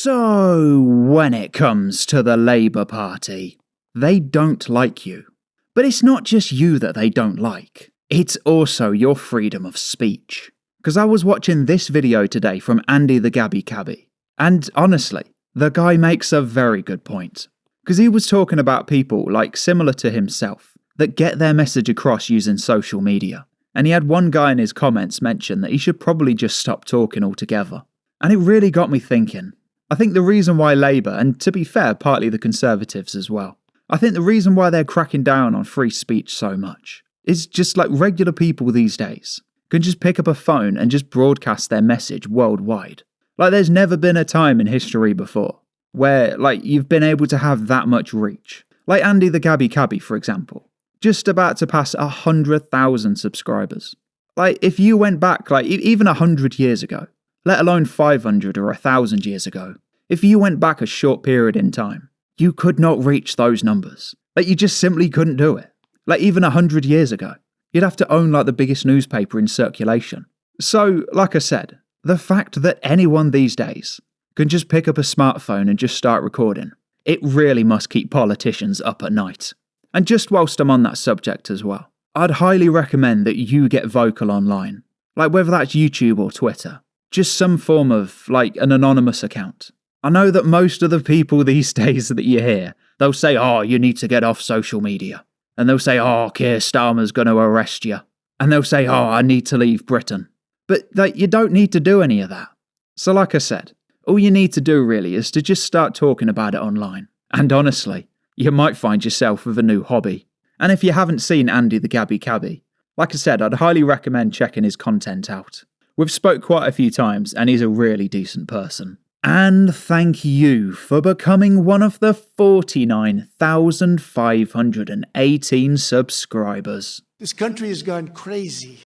So, when it comes to the Labour Party, they don't like you. But it's not just you that they don't like, it's also your freedom of speech. Because I was watching this video today from Andy the Gabby Cabby, and honestly, the guy makes a very good point. Because he was talking about people, like similar to himself, that get their message across using social media. And he had one guy in his comments mention that he should probably just stop talking altogether. And it really got me thinking. I think the reason why Labour, and to be fair, partly the Conservatives as well, I think the reason why they're cracking down on free speech so much is just like regular people these days can just pick up a phone and just broadcast their message worldwide. Like there's never been a time in history before where like you've been able to have that much reach. Like Andy the Gabby Cabby, for example, just about to pass 100,000 subscribers. Like if you went back like even 100 years ago, let alone 500 or 1,000 years ago, if you went back a short period in time, you could not reach those numbers. Like you just simply couldn't do it. Like even 100 years ago, you'd have to own like the biggest newspaper in circulation. So, like I said, the fact that anyone these days can just pick up a smartphone and just start recording, it really must keep politicians up at night. And just whilst I'm on that subject as well, I'd highly recommend that you get vocal online. Like whether that's YouTube or Twitter. Just some form of, like, an anonymous account. I know that most of the people these days that you hear, they'll say, oh, you need to get off social media. And they'll say, oh, Keir Starmer's going to arrest you. And they'll say, oh, I need to leave Britain. But, like, you don't need to do any of that. So like I said, all you need to do really is to just start talking about it online. And honestly, you might find yourself with a new hobby. And if you haven't seen Andy the Gabby Cabby, like I said, I'd highly recommend checking his content out. We've spoke quite a few times and he's a really decent person. And thank you for becoming one of the 49,518 subscribers. This country has gone crazy.